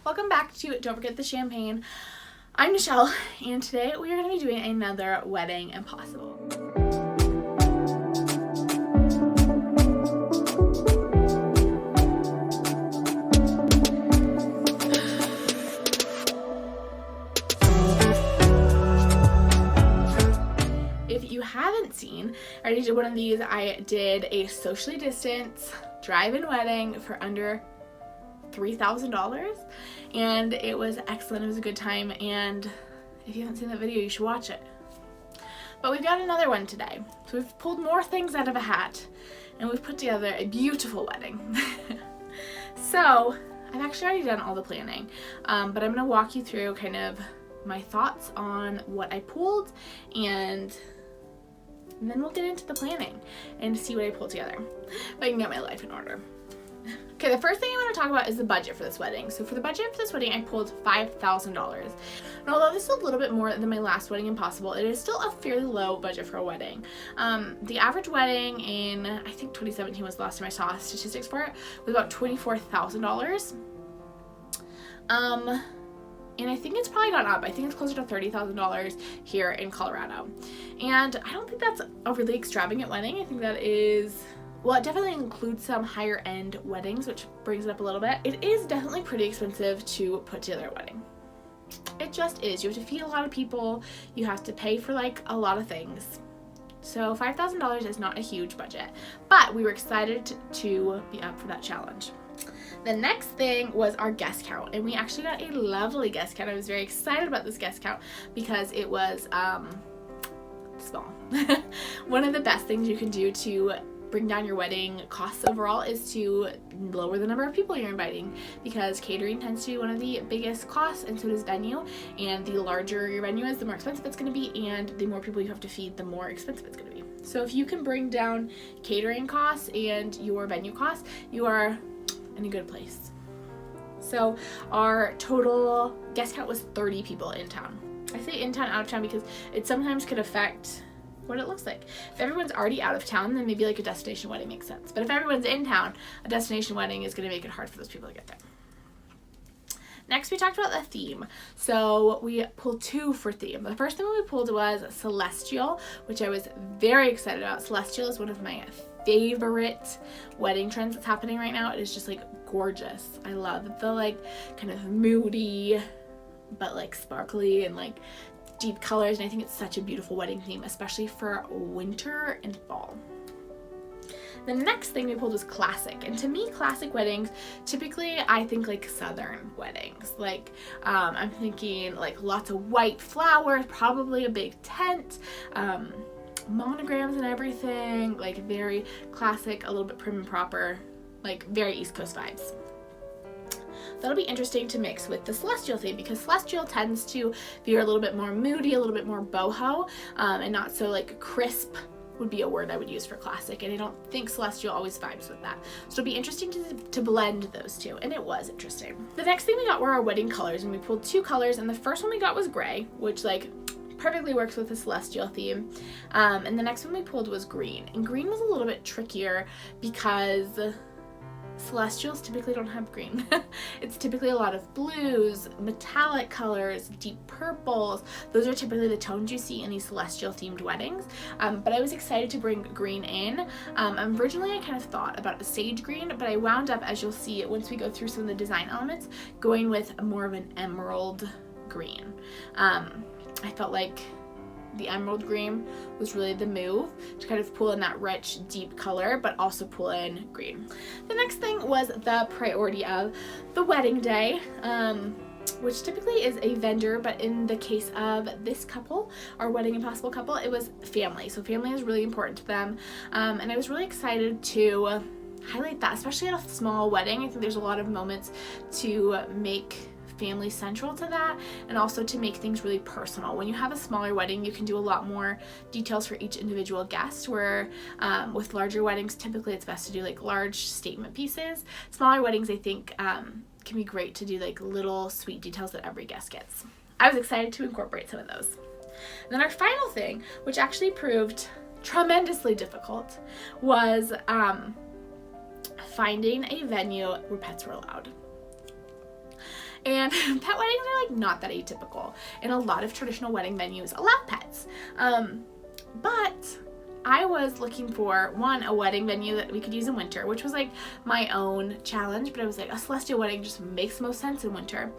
Welcome back to Don't Forget the Champagne. I'm Nichelle, and today we are going to be doing another Wedding Impossible. If you haven't seen, I already did one of these. I did a socially distanced drive-in wedding for under $3,000, and it was excellent. It was a good time, and if you haven't seen that video, you should watch it. But we've got another one today, so we've pulled more things out of a hat, and we've put together a beautiful wedding. So I've actually already done all the planning, but I'm going to walk you through kind of my thoughts on what I pulled, and then we'll get into the planning and see what I pulled together. If I can get my life in order. Okay, the first thing I want to talk about is the budget for this wedding. So for the budget for this wedding, I pulled $5,000. And although this is a little bit more than my last Wedding Impossible, it is still a fairly low budget for a wedding. The average wedding in, I think 2017 was the last time I saw statistics for it, was about $24,000. And I think it's probably gone up. I think it's closer to $30,000 here in Colorado. And I don't think that's a really extravagant wedding. I think that is... well, it definitely includes some higher end weddings, which brings it up a little bit. It is definitely pretty expensive to put together a wedding. It just is. You have to feed a lot of people. You have to pay for like a lot of things. So $5,000 is not a huge budget, but we were excited to be up for that challenge. The next thing was our guest count, and we actually got a lovely guest count. I was very excited about this guest count because it was small. One of the best things you can do to bring down your wedding costs overall is to lower the number of people you're inviting, because catering tends to be one of the biggest costs, and so does venue. And the larger your venue is, the more expensive it's going to be, and the more people you have to feed, the more expensive it's going to be. So if you can bring down catering costs and your venue costs, you are in a good place. So our total guest count was 30 people in town. I say in town, out of town, because it sometimes could affect what it looks like. If everyone's already out of town, then maybe like a destination wedding makes sense. But if everyone's in town, a destination wedding is going to make it hard for those people to get there. Next, we talked about the theme. So we pulled two for theme. The first thing we pulled was Celestial, which I was very excited about. Celestial is one of my favorite wedding trends that's happening right now. It is just like gorgeous. I love the like kind of moody but like sparkly and like deep colors, and I think it's such a beautiful wedding theme, especially for winter and fall. The next thing we pulled was classic, and to me, classic weddings, typically I think like southern weddings. Like I'm thinking like lots of white flowers, probably a big tent, monograms and everything, like very classic, a little bit prim and proper, like very East Coast vibes. That'll be interesting to mix with the Celestial theme, because Celestial tends to be a little bit more moody, a little bit more boho, and not so like crisp would be a word I would use for classic, and I don't think Celestial always vibes with that. So it'll be interesting to blend those two, and it was interesting. The next thing we got were our wedding colors, and we pulled two colors, and the first one we got was gray, which like perfectly works with the Celestial theme, and the next one we pulled was green, and green was a little bit trickier because Celestials typically don't have green. It's typically a lot of blues, metallic colors, deep purples. Those are typically the tones you see in these Celestial themed weddings. But I was excited to bring green in. Originally I kind of thought about a sage green, but I wound up, as you'll see once we go through some of the design elements, going with more of an emerald green. I felt like the emerald green was really the move to kind of pull in that rich, deep color, but also pull in green. The next thing was the priority of the wedding day, which typically is a vendor, but in the case of this couple, our Wedding Impossible couple, it was family. So family is really important to them, and I was really excited to highlight that, especially at a small wedding. I think there's a lot of moments to make family central to that, and also to make things really personal. When you have a smaller wedding, you can do a lot more details for each individual guest, where with larger weddings, typically it's best to do like large statement pieces. Smaller weddings, I think, can be great to do like little sweet details that every guest gets. I was excited to incorporate some of those. And then our final thing, which actually proved tremendously difficult, was finding a venue where pets were allowed. And pet weddings are like not that atypical, and a lot of traditional wedding venues allow pets. But I was looking for, one, a wedding venue that we could use in winter, which was like my own challenge, but I was like, a celestial wedding just makes most sense in winter.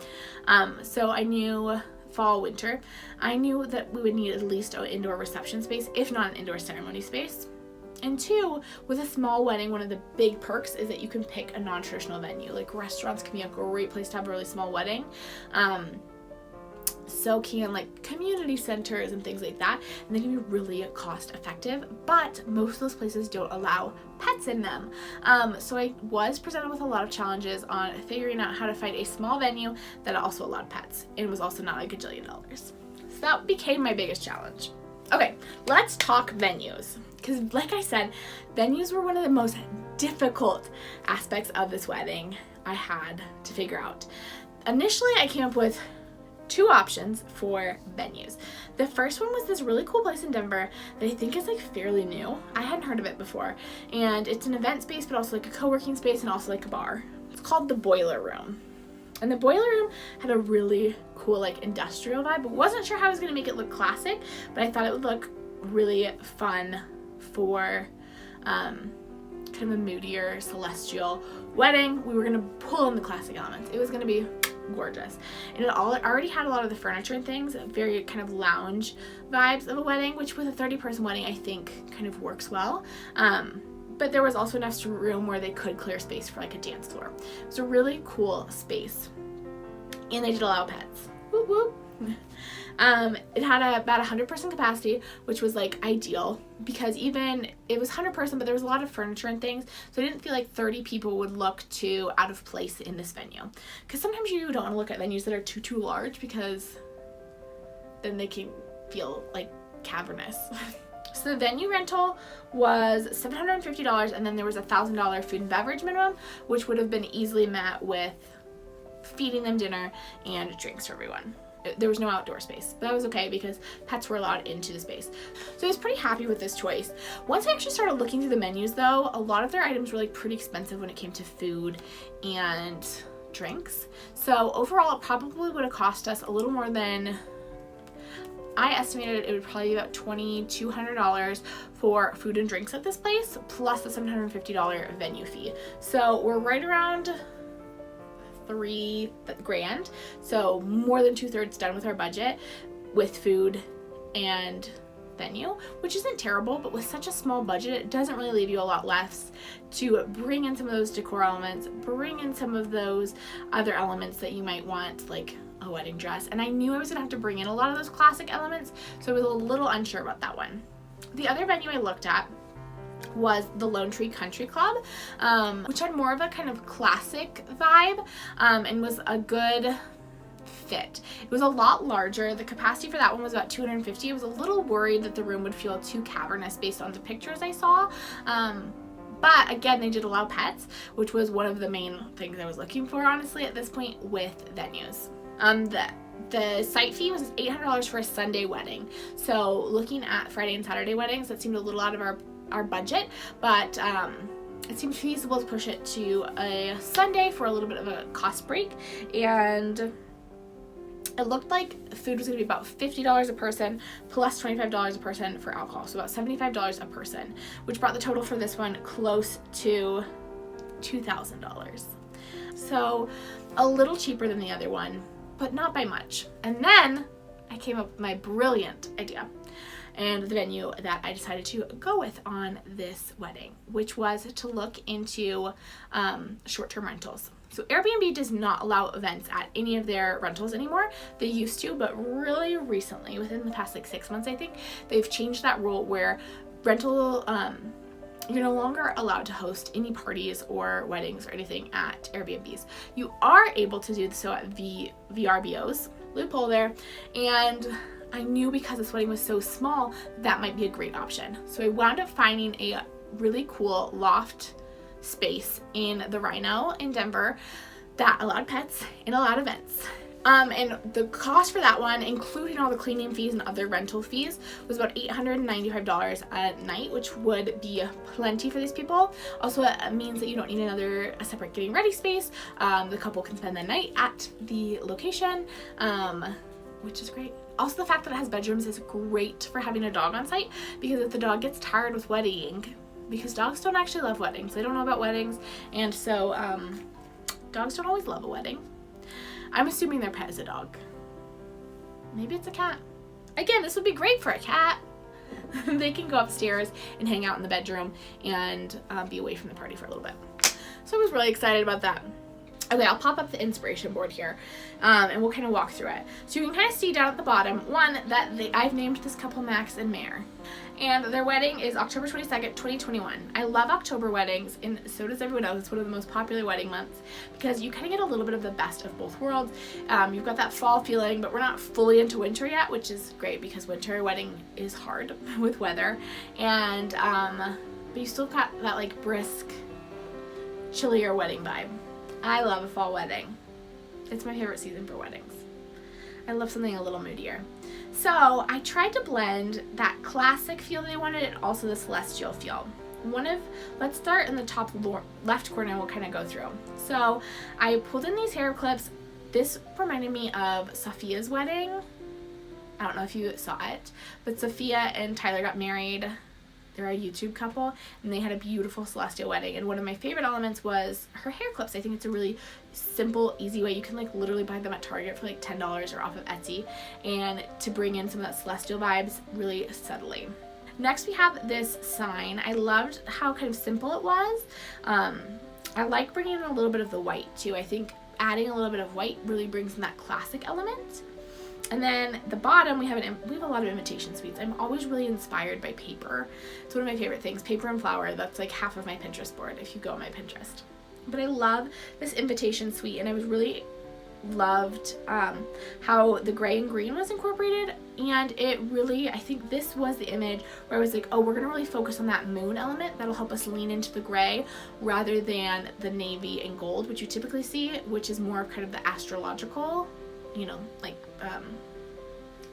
So I knew fall, winter. I knew that we would need at least an indoor reception space, if not an indoor ceremony space. And two, with a small wedding, one of the big perks is that you can pick a non-traditional venue. Like restaurants can be a great place to have a really small wedding. So can like community centers and things like that, and they can be really cost effective, but most of those places don't allow pets in them. So I was presented with a lot of challenges on figuring out how to find a small venue that also allowed pets and was also not a gajillion dollars. So that became my biggest challenge. Okay, let's talk venues, because like I said, venues were one of the most difficult aspects of this wedding I had to figure out. Initially, I came up with two options for venues. The first one was this really cool place in Denver that I think is like fairly new. I hadn't heard of it before, and it's an event space but also like a co-working space and also like a bar. It's called the Boiler Room. And the Boiler Room had a really cool like industrial vibe, but wasn't sure how I was going to make it look classic, but I thought it would look really fun for kind of a moodier celestial wedding. We were going to pull in the classic elements. It was going to be gorgeous, and it already had a lot of the furniture and things, very kind of lounge vibes of a wedding, which with a 30-person wedding I think kind of works well. But there was also enough room where they could clear space for like a dance floor. It was a really cool space, and they did allow pets. Whoop whoop. It had about 100% capacity, which was like ideal, because even it was 100%, but there was a lot of furniture and things, so I didn't feel like 30 people would look too out of place in this venue. Because sometimes you don't want to look at venues that are too large, because then they can feel like cavernous. So the venue rental was $750, and then there was a $1,000 food and beverage minimum, which would have been easily met with feeding them dinner and drinks for everyone. There was no outdoor space, but that was okay because pets were allowed into the space. So I was pretty happy with this choice. Once I actually started looking through the menus though, a lot of their items were like pretty expensive when it came to food and drinks. So overall it probably would have cost us a little more than, I estimated it would probably be about $2,200 for food and drinks at this place, plus the $750 venue fee. So we're right around $3,000, so more than 2/3 done with our budget with food and venue, which isn't terrible, but with such a small budget it doesn't really leave you a lot less to bring in some of those decor elements, bring in some of those other elements that you might want, like a wedding dress. And I knew I was gonna have to bring in a lot of those classic elements, so I was a little unsure about that one. The other venue I looked at was the Lone Tree Country Club, which had more of a kind of classic vibe, and was a good fit. It was a lot larger. The capacity for that one was about 250. I was a little worried that the room would feel too cavernous based on the pictures I saw. But again, they did allow pets, which was one of the main things I was looking for, honestly, at this point with venues. The site fee was $800 for a Sunday wedding. So looking at Friday and Saturday weddings, that seemed a little out of our budget, but it seemed feasible to push it to a Sunday for a little bit of a cost break. And it looked like food was going to be about $50 a person plus $25 a person for alcohol, so about $75 a person, which brought the total for this one close to $2,000. So a little cheaper than the other one, but not by much. And then I came up with my brilliant idea and the venue that I decided to go with on this wedding, which was to look into short-term rentals. So Airbnb does not allow events at any of their rentals anymore. They used to, but really recently, within the past like 6 months, I think, they've changed that rule where rental, you're no longer allowed to host any parties or weddings or anything at Airbnbs. You are able to do so at VRBOs, loophole there, and I knew because this wedding was so small, that might be a great option. So I wound up finding a really cool loft space in the Rhino in Denver that allowed pets and allowed events. And the cost for that one, including all the cleaning fees and other rental fees, was about $895 a night, which would be plenty for these people. Also, it means that you don't need a separate getting ready space. The couple can spend the night at the location, which is great. Also, the fact that it has bedrooms is great for having a dog on site, because if the dog gets tired with wedding, because dogs don't actually love weddings. They don't know about weddings, and so dogs don't always love a wedding. I'm assuming their pet is a dog. Maybe it's a cat. Again, this would be great for a cat. They can go upstairs and hang out in the bedroom and be away from the party for a little bit. So I was really excited about that. Okay, I'll pop up the inspiration board here, and we'll kind of walk through it. So you can kind of see down at the bottom, one, that I've named this couple Max and Mare. And their wedding is October 22nd, 2021. I love October weddings, and so does everyone else. It's one of the most popular wedding months because you kind of get a little bit of the best of both worlds. You've got that fall feeling, but we're not fully into winter yet, which is great because winter wedding is hard with weather. And but you still got that like brisk, chillier wedding vibe. I love a fall wedding. It's my favorite season for weddings. I love something a little moodier. So I tried to blend that classic feel they wanted and also the celestial feel. Let's start in the top left corner and we'll kind of go through. So I pulled in these hair clips. This reminded me of Sophia's wedding. I don't know if you saw it, but Sophia and Tyler got married. They're a YouTube couple, and they had a beautiful celestial wedding. And one of my favorite elements was her hair clips. I think it's a really simple, easy way. You can like literally buy them at Target for like $10 or off of Etsy, and to bring in some of that celestial vibes really subtly. Next, we have this sign. I loved how kind of simple it was. I like bringing in a little bit of the white too. I think adding a little bit of white really brings in that classic element. And then the bottom, we have a lot of invitation suites. I'm always really inspired by paper. It's one of my favorite things, paper and flower. That's like half of my Pinterest board if you go on my Pinterest. But I love this invitation suite, and I was really loved how the gray and green was incorporated. And it really, I think this was the image where I was like, oh, we're gonna really focus on that moon element. That'll help us lean into the gray rather than the navy and gold, which you typically see, which is more of kind of the astrological, you know, like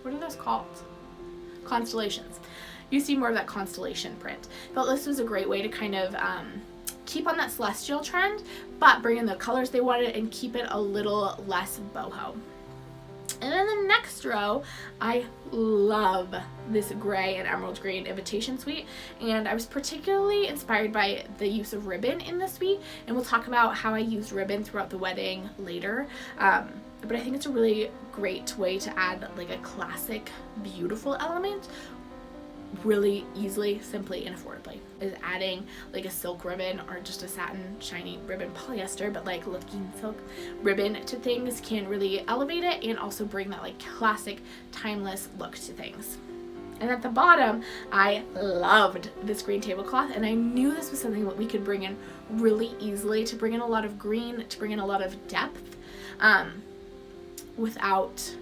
what are those called? Constellations. You see more of that constellation print. Felt this was a great way to kind of keep on that celestial trend, but bring in the colors they wanted and keep it a little less boho. And then the next row, I love this gray and emerald green invitation suite, and I was particularly inspired by the use of ribbon in this suite, and we'll talk about how I used ribbon throughout the wedding later. But I think it's a really great way to add like a classic, beautiful element really easily, simply, and affordably. Is adding like a silk ribbon or just a satin shiny ribbon, polyester, but like looking silk ribbon to things can really elevate it and also bring that like classic, timeless look to things. And at the bottom, I loved this green tablecloth, and I knew this was something that we could bring in really easily to bring in a lot of green, to bring in a lot of depth, without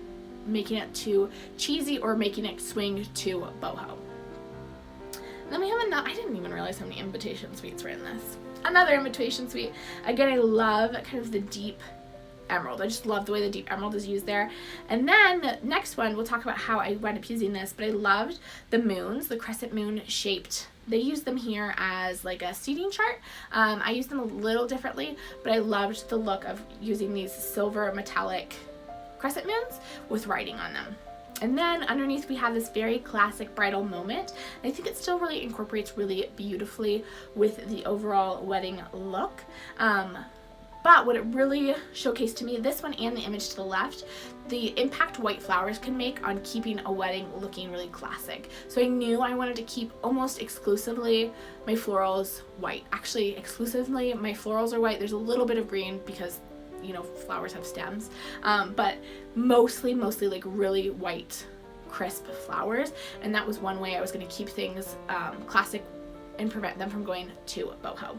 making it too cheesy or making it swing to boho. Then we have I didn't even realize how many invitation suites were in this. Another invitation suite. Again, I love kind of the deep emerald. I just love the way the deep emerald is used there. And then the next one, we'll talk about how I wound up using this, but I loved the moons, the crescent moon shaped. They use them here as like a seating chart. I use them a little differently, but I loved the look of using these silver metallic crescent moons with writing on them. And then underneath we have this very classic bridal moment. I think it still really incorporates really beautifully with the overall wedding look. But what it really showcased to me, this one and the image to the left, the impact white flowers can make on keeping a wedding looking really classic. So I knew I wanted to keep almost exclusively my florals white. Actually, exclusively my florals are white. There's a little bit of green because, you know, flowers have stems, but mostly like really white, crisp flowers. And that was one way I was going to keep things classic and prevent them from going to boho.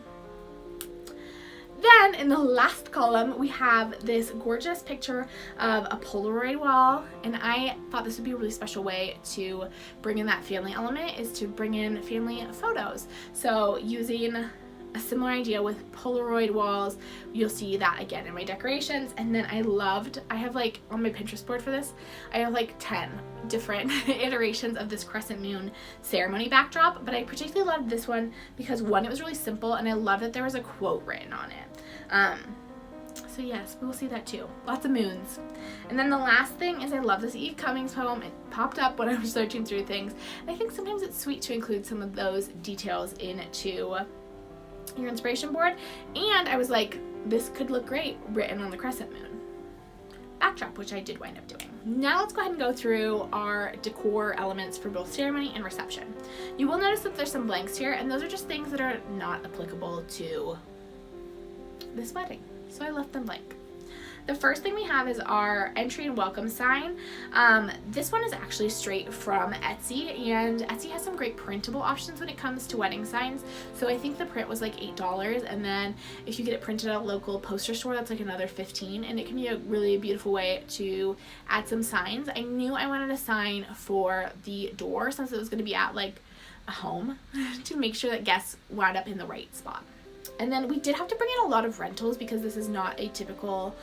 Then in the last column, we have this gorgeous picture of a Polaroid wall, and I thought this would be a really special way to bring in that family element, is to bring in family photos. So using a similar idea with Polaroid walls. You'll see that again in my decorations. And then I have like on my Pinterest board for this, I have like 10 different iterations of this crescent moon ceremony backdrop, but I particularly loved this one because one, it was really simple, and I love that there was a quote written on it. So yes, we will see that too. Lots of moons. And then the last thing is I love this Eve Cummings poem. It popped up when I was searching through things. And I think sometimes it's sweet to include some of those details into your inspiration board. And I was like, this could look great written on the crescent moon backdrop, which I did wind up doing. Now let's go ahead and go through our decor elements for both ceremony and reception. You will notice that there's some blanks here, and those are just things that are not applicable to this wedding, so I left them blank. The first thing we have is our entry and welcome sign. This one is actually straight from Etsy, and Etsy has some great printable options when it comes to wedding signs. So I think the print was like $8, and then if you get it printed at a local poster store, that's like another $15, and it can be a really beautiful way to add some signs. I knew I wanted a sign for the door since it was going to be at like a home to make sure that guests wound up in the right spot. And then we did have to bring in a lot of rentals because this is not a typical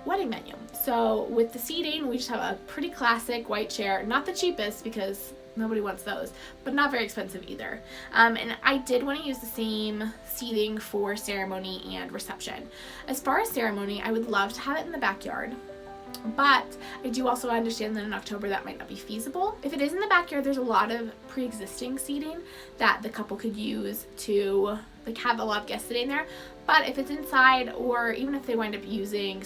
wedding venue. So with the seating, we just have a pretty classic white chair, not the cheapest because nobody wants those, but not very expensive either. And I did want to use the same seating for ceremony and reception. As far as ceremony, I would love to have it in the backyard, but I do also understand that in October that might not be feasible. If it is in the backyard, there's a lot of pre-existing seating that the couple could use to like have a lot of guests sitting there. But if it's inside, or even if they wind up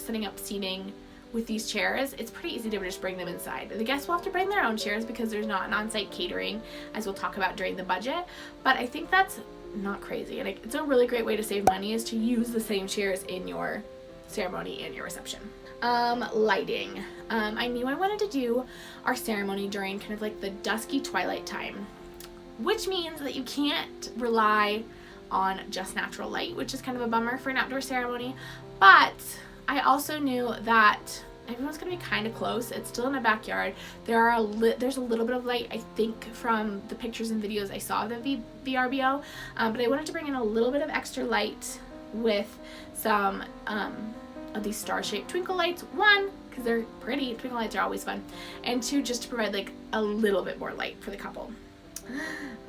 setting up seating with these chairs, it's pretty easy to just bring them inside. The guests will have to bring their own chairs because there's not an on-site catering, as we'll talk about during the budget. But I think that's not crazy, and it's a really great way to save money is to use the same chairs in your ceremony and your reception. Lighting. I knew I wanted to do our ceremony during kind of like the dusky twilight time, which means that you can't rely on just natural light, which is kind of a bummer for an outdoor ceremony. But I also knew that everyone's gonna be kind of close. It's still in a backyard. There's a little bit of light, I think, from the pictures and videos I saw of the VRBO, but I wanted to bring in a little bit of extra light with some of these star-shaped twinkle lights. One, because they're pretty, twinkle lights are always fun, and two, just to provide like a little bit more light for the couple.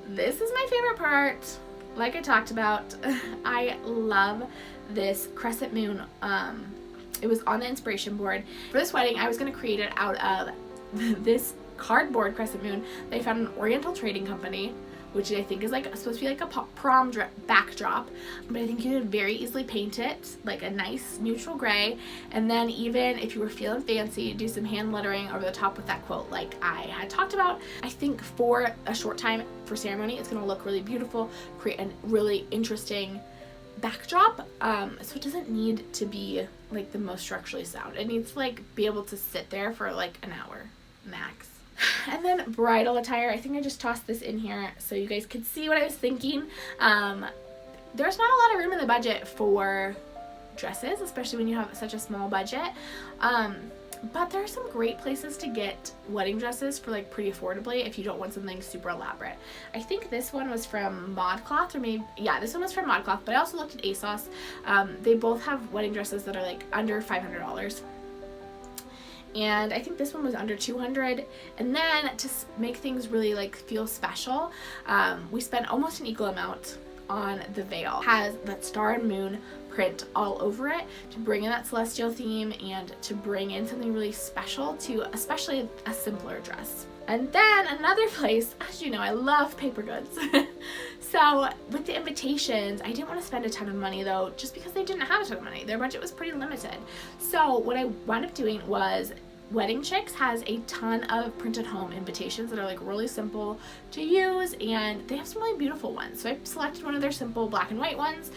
This is my favorite part. Like I talked about, I love this crescent moon. It was on the inspiration board. For this wedding, I was going to create it out of this cardboard crescent moon that I found in an Oriental trading company, which I think is like supposed to be like a prom backdrop, but I think you could very easily paint it like a nice neutral gray, and then even if you were feeling fancy, do some hand lettering over the top with that quote like I had talked about. I think for a short time for ceremony, it's going to look really beautiful, create a really interesting backdrop, so it doesn't need to be like the most structurally sound. It needs to like be able to sit there for like an hour max. And then bridal attire, I think I just tossed this in here so you guys could see what I was thinking. There's not a lot of room in the budget for dresses, especially when you have such a small budget. But there are some great places to get wedding dresses for like pretty affordably if you don't want something super elaborate. I think this one was from ModCloth, or maybe, yeah, this one was from ModCloth, but I also looked at ASOS. They both have wedding dresses that are like under $500. And I think this one was under $200. And then to make things really like feel special, we spent almost an equal amount on the veil. It has that star and moon print all over it to bring in that celestial theme and to bring in something really special to especially a simpler dress. And then another place, as you know, I love paper goods. So with the invitations, I didn't want to spend a ton of money though, just because they didn't have a ton of money. Their budget was pretty limited. So what I wound up doing was Wedding Chicks has a ton of printed home invitations that are like really simple to use, and they have some really beautiful ones. So I selected one of their simple black and white ones,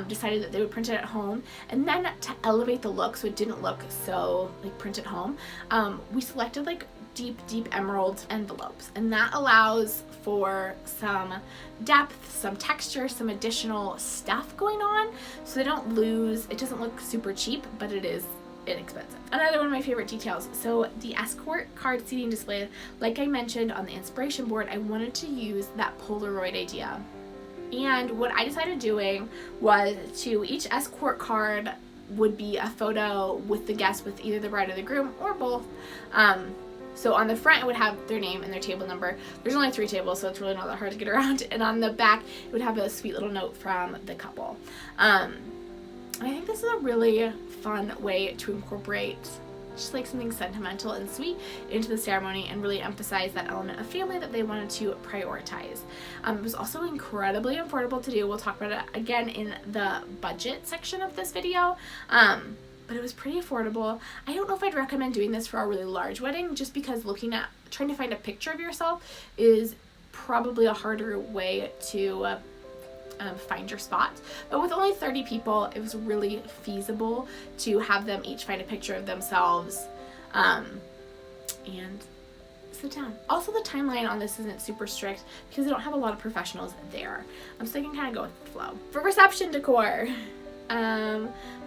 decided that they would print it at home, and then to elevate the look so it didn't look so like printed home, we selected like deep emerald envelopes, and that allows for some depth, some texture, some additional stuff going on, so they don't lose, it doesn't look super cheap, but it is inexpensive. Another one of my favorite details, so the escort card seating display, like I mentioned on the inspiration board, I wanted to use that Polaroid idea And what I decided doing was to each escort card would be a photo with the guest, with either the bride or the groom or both. So on the front it would have their name and their table number. There's only 3 tables, so it's really not that hard to get around. And on the back it would have a sweet little note from the couple. I think this is a really fun way to incorporate just like something sentimental and sweet into the ceremony and really emphasize that element of family that they wanted to prioritize. It was also incredibly affordable to do. We'll talk about it again in the budget section of this video. But it was pretty affordable. I don't know if I'd recommend doing this for a really large wedding, just because trying to find a picture of yourself is probably a harder way to find your spot. But with only 30 people, it was really feasible to have them each find a picture of themselves and sit down. Also, the timeline on this isn't super strict because they don't have a lot of professionals there. So I can kind of go with the flow. For reception decor,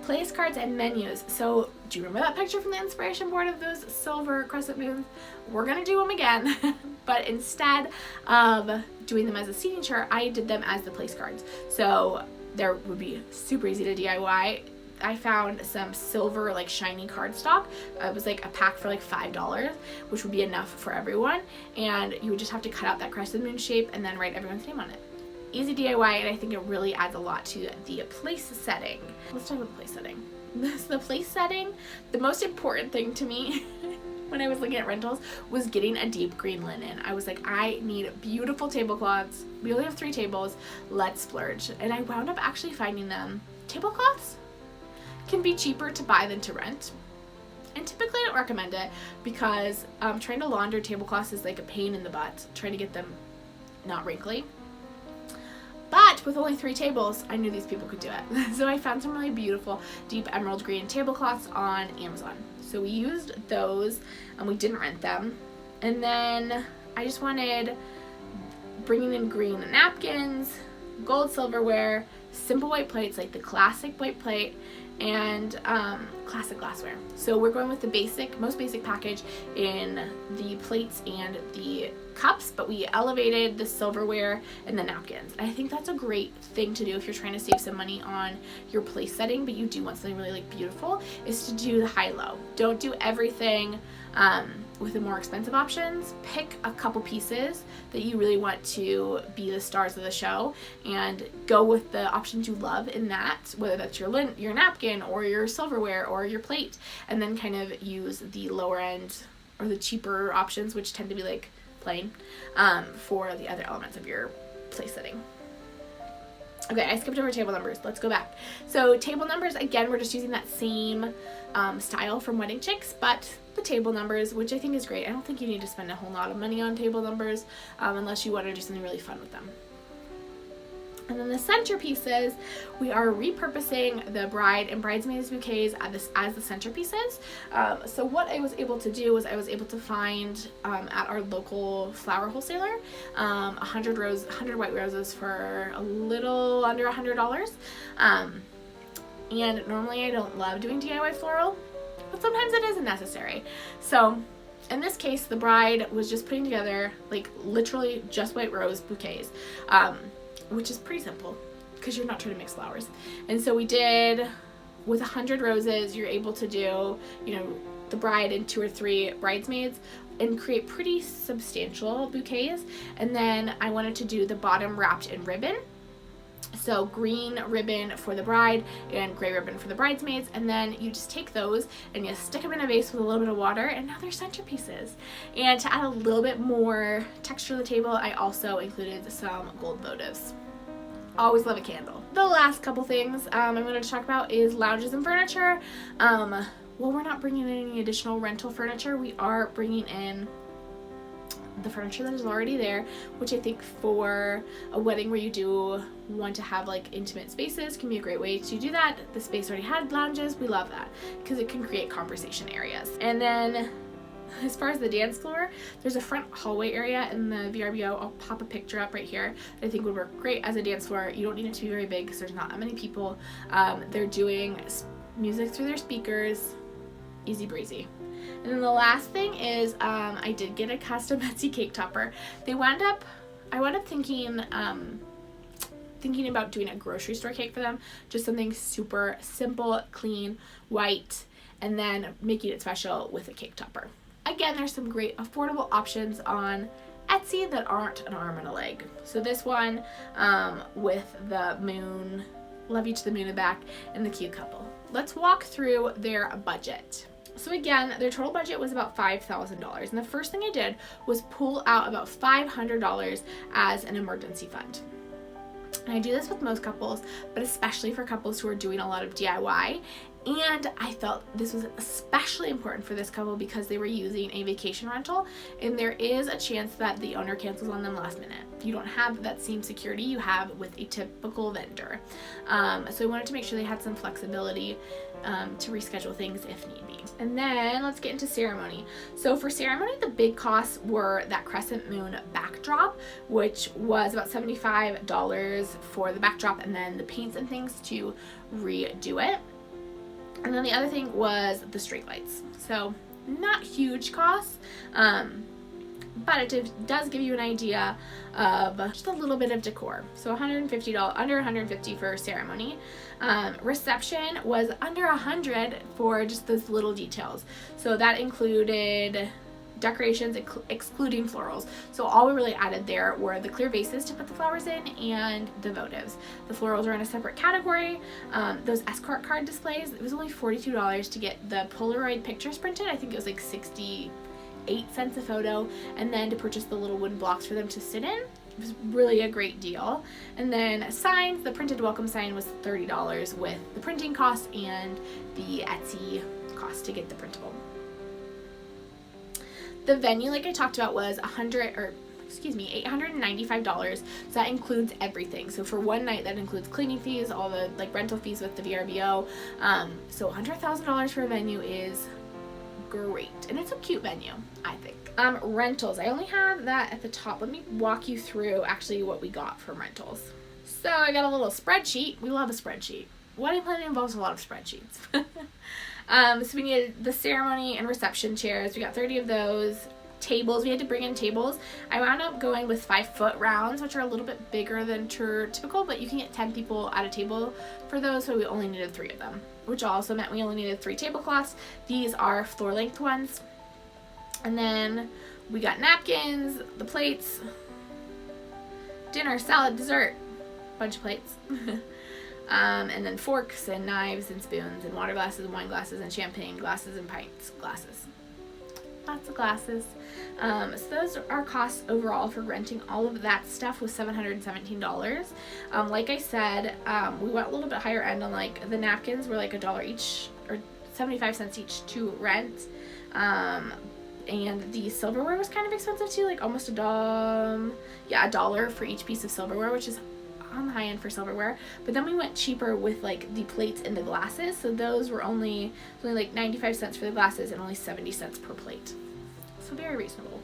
place cards and menus. So do you remember that picture from the inspiration board of those silver crescent moons? We're gonna do them again, but instead of doing them as a seating chart, I did them as the place cards. So there would be super easy to DIY. I found some silver like shiny cardstock. It was like a pack for like $5, which would be enough for everyone. And you would just have to cut out that crescent moon shape and then write everyone's name on it. Easy DIY, and I think it really adds a lot to the place setting. Let's talk about the place setting. The place setting, the most important thing to me when I was looking at rentals was getting a deep green linen. I was like, I need beautiful tablecloths. We only have 3 tables. Let's splurge. And I wound up actually finding them. Tablecloths can be cheaper to buy than to rent. And typically I don't recommend it because trying to launder tablecloths is like a pain in the butt, trying to get them not wrinkly. But with only 3 tables, I knew these people could do it. So I found some really beautiful deep emerald green tablecloths on Amazon. So we used those and we didn't rent them. And then I just wanted bringing in green napkins, gold silverware, simple white plates, like the classic white plate, and classic glassware. So we're going with the most basic package in the plates and the cups, but we elevated the silverware and the napkins. I think that's a great thing to do if you're trying to save some money on your place setting, but you do want something really like beautiful, is to do the high-low. Don't do everything with the more expensive options. Pick a couple pieces that you really want to be the stars of the show and go with the options you love in that, whether that's your napkin or your silverware or your plate, and then kind of use the lower end or the cheaper options, which tend to be like plain, for the other elements of your place setting. Okay, I skipped over table numbers. Let's go back. So table numbers, again, we're just using that same style from Wedding Chicks, but the table numbers, which I think is great. I don't think you need to spend a whole lot of money on table numbers unless you want to do something really fun with them. And then the centerpieces, we are repurposing the bride and bridesmaids bouquets as the centerpieces. So what I was able to do was I was able to find at our local flower wholesaler 100 white roses for a little under $100. And normally I don't love doing DIY floral, but sometimes it isn't necessary. So in this case, the bride was just putting together like literally just white rose bouquets. Which is pretty simple because you're not trying to mix flowers. And so we did, with 100 roses, you're able to do, the bride and 2 or 3 bridesmaids and create pretty substantial bouquets. And then I wanted to do the bottom wrapped in ribbon. So green ribbon for the bride and gray ribbon for the bridesmaids, and then you just take those and you stick them in a vase with a little bit of water, and now they're centerpieces. And to add a little bit more texture to the table, I also included some gold votives. Always love a candle. The last couple things I'm going to talk about is lounges and furniture. Well, we're not bringing in any additional rental furniture. We are bringing in the furniture that is already there, which I think for a wedding where you do want to have like intimate spaces can be a great way to do that. The space already had lounges. We love that because it can create conversation areas. And then as far as the dance floor, there's a front hallway area in the VRBO. I'll pop a picture up right here that I think would work great as a dance floor. You don't need it to be very big because there's not that many people. They're doing music through their speakers, easy breezy. And then the last thing is I did get a custom Etsy cake topper. I wound up thinking thinking about doing a grocery store cake for them, just something super simple, clean, white, and then making it special with a cake topper. Again, there's some great affordable options on Etsy that aren't an arm and a leg. So this one with the moon, love you to the moon and back, and the cute couple. Let's walk through their budget. So again, their total budget was about $5,000. And the first thing I did was pull out about $500 as an emergency fund. And I do this with most couples, but especially for couples who are doing a lot of DIY. And I felt this was especially important for this couple because they were using a vacation rental, and there is a chance that the owner cancels on them last minute. You don't have that same security you have with a typical vendor. So I wanted to make sure they had some flexibility to reschedule things if need be. And then let's get into ceremony. So for ceremony, the big costs were that crescent moon backdrop, which was about $75 for the backdrop, and then the paints and things to redo it. And then the other thing was the street lights. So not huge costs, but it does give you an idea of just a little bit of decor. So $150, under $150 for ceremony. Reception was under $100 for just those little details. So that included decorations excluding florals. So all we really added there were the clear vases to put the flowers in and the votives. The florals are in a separate category. Those escort card displays, it was only $42 to get the Polaroid pictures printed. I think it was like 68 cents a photo, and then to purchase the little wooden blocks for them to sit in. It was really a great deal. And then signs, the printed welcome sign was $30 with the printing cost and the Etsy cost to get the printable. The venue, like I talked about, was $895. So that includes everything. So for one night, that includes cleaning fees, all the rental fees with the VRBO. So $100,000 for a venue is great, and it's a cute venue, I think. Rentals, I only have that at the top. Let me walk you through actually what we got from rentals. So I got a little spreadsheet. We love a spreadsheet. Wedding planning involves a lot of spreadsheets. So we needed the ceremony and reception chairs. We got 30 of those. Tables, we had to bring in tables. I wound up going with 5-foot rounds, which are a little bit bigger than typical, but you can get 10 people at a table for those, so we only needed 3 of them, which also meant we only needed 3 tablecloths. These are floor length ones. And then we got napkins, the plates, dinner, salad, dessert, bunch of plates. And then forks and knives and spoons and water glasses and wine glasses and champagne glasses and pints glasses. Lots of glasses. So those are our costs overall for renting all of that stuff was $717. Like I said, we went a little bit higher end on like the napkins were like $1 each or 75 cents each to rent. And the silverware was kind of expensive too, like almost $1 for each piece of silverware, which is on the high end for silverware. But then we went cheaper with like the plates and the glasses, so those were only like 95 cents for the glasses and only 70 cents per plate, so very reasonable.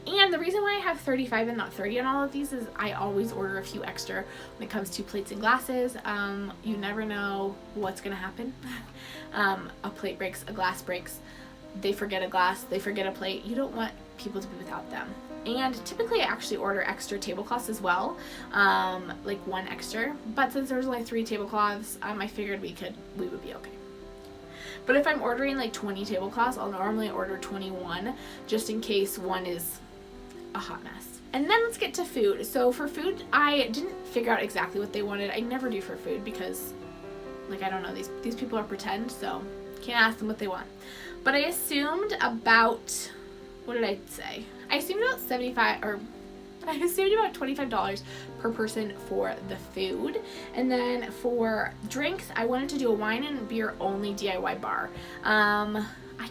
And the reason why I have 35 and not 30 on all of these is I always order a few extra when it comes to plates and glasses. You never know what's gonna happen. A plate breaks, a glass breaks, they forget a glass, they forget a plate. You don't want people to be without them. And typically I actually order extra tablecloths as well, like 1 extra, but since there's only 3 tablecloths, I figured we would be okay. But if I'm ordering like 20 tablecloths, I'll normally order 21 just in case one is a hot mess. And then let's get to food. So for food, I didn't figure out exactly what they wanted. I never do for food because, like, I don't know, these people are pretend, so can't ask them what they want. But I assumed about, what did I say? I assumed about $25 per person for the food. And then for drinks, I wanted to do a wine and beer only DIY bar. I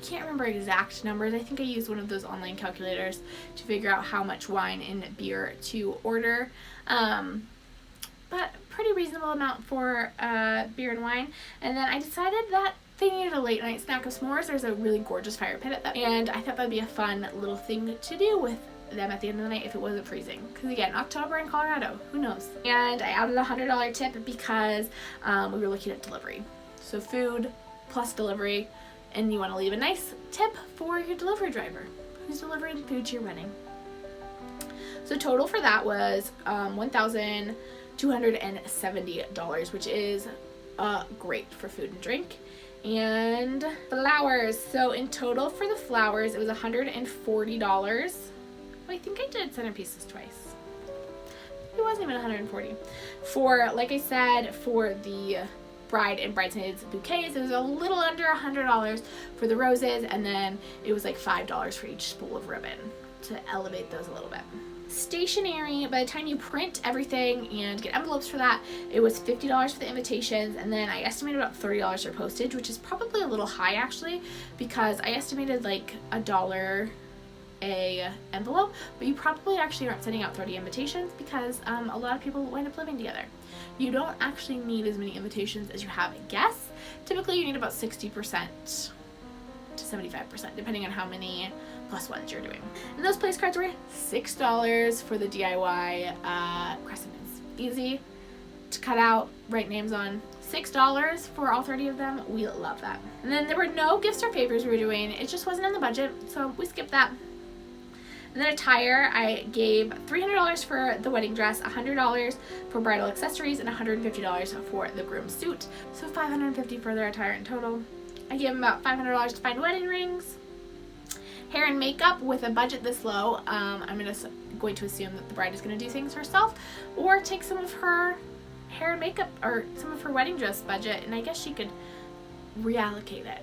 can't remember exact numbers. I think I used one of those online calculators to figure out how much wine and beer to order. But pretty reasonable amount for beer and wine. And then I decided that they needed a late night snack of s'mores. There's a really gorgeous fire pit at that, and I thought that'd be a fun little thing to do with them at the end of the night if it wasn't freezing. Because again, October in Colorado, who knows? And I added a $100 tip because we were looking at delivery. So food plus delivery, and you want to leave a nice tip for your delivery driver who's delivering food to your wedding. So total for that was $1,200 $270, which is great for food and drink. And flowers. So in total for the flowers, it was $140. I think I did centerpieces twice. It wasn't even $140. For, like I said, for the bride and bridesmaids bouquets, it was a little under $100 for the roses, and then it was like $5 for each spool of ribbon to elevate those a little bit. Stationery, by the time you print everything and get envelopes for that, it was $50 for the invitations, and then I estimated about $30 for postage, which is probably a little high actually, because I estimated like $1 a envelope, but you probably actually aren't sending out 30 invitations because a lot of people wind up living together. You don't actually need as many invitations as you have guests. Typically you need about 60% to 75%, depending on how many plus ones you're doing. And those place cards were $6 for the DIY crescent. Easy to cut out, write names on. $6 for all 30 of them. We love that. And then there were no gifts or favors we were doing. It just wasn't in the budget, so we skipped that. And then attire, I gave $300 for the wedding dress, $100 for bridal accessories, and $150 for the groom's suit. So $550 for their attire in total. I gave them about $500 to find wedding rings. Hair and makeup, with a budget this low, I'm going to assume that the bride is going to do things herself, or take some of her hair and makeup, or some of her wedding dress budget, and I guess she could reallocate it.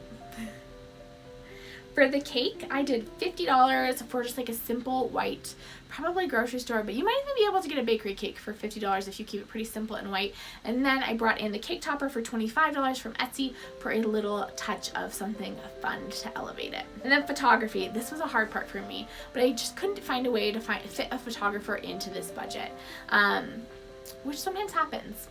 For the cake, I did $50 for just like a simple white, probably grocery store, but you might even be able to get a bakery cake for $50 if you keep it pretty simple and white. And then I brought in the cake topper for $25 from Etsy for a little touch of something fun to elevate it. And then photography, this was a hard part for me, but I just couldn't find a way to fit a photographer into this budget, which sometimes happens.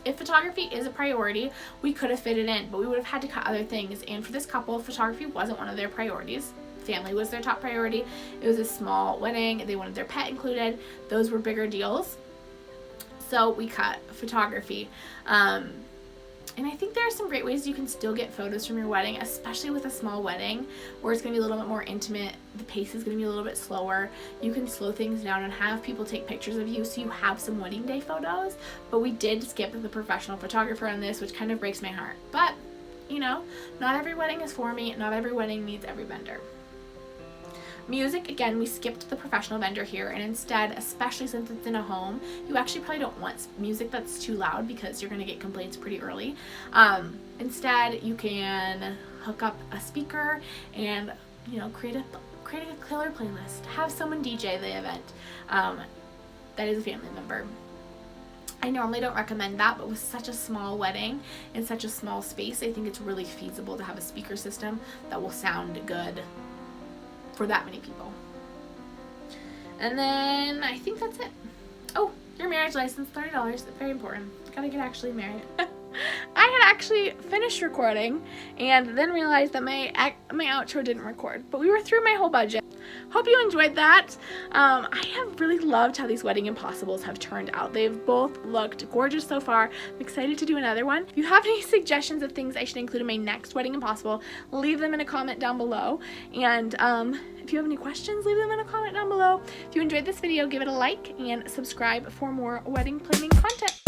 If photography is a priority, we could have fit it in, but we would have had to cut other things. And for this couple, photography wasn't one of their priorities. Family was their top priority. It was a small wedding. They wanted their pet included. Those were bigger deals. So we cut photography. And I think there are some great ways you can still get photos from your wedding, especially with a small wedding where it's going to be a little bit more intimate. The pace is going to be a little bit slower. You can slow things down and have people take pictures of you so you have some wedding day photos. But we did skip the professional photographer on this, which kind of breaks my heart. But, you know, not every wedding is for me. Not every wedding needs every vendor. Music, again, we skipped the professional vendor here, and instead, especially since it's in a home, you actually probably don't want music that's too loud because you're going to get complaints pretty early. Instead, you can hook up a speaker and, you know, create a killer playlist. Have someone DJ the event that is a family member. I normally don't recommend that, but with such a small wedding and such a small space, I think it's really feasible to have a speaker system that will sound good for that many people. And then I think that's it. Oh, your marriage license, $30. Very important. Gotta get actually married. I had actually finished recording and then realized that my outro didn't record, but we were through my whole budget. Hope you enjoyed that. I have really loved how these Wedding Impossibles have turned out. They've both looked gorgeous so far. I'm excited to do another one. If you have any suggestions of things I should include in my next Wedding Impossible, leave them in a comment down below. And if you have any questions, leave them in a comment down below. If you enjoyed this video, give it a like and subscribe for more wedding planning content.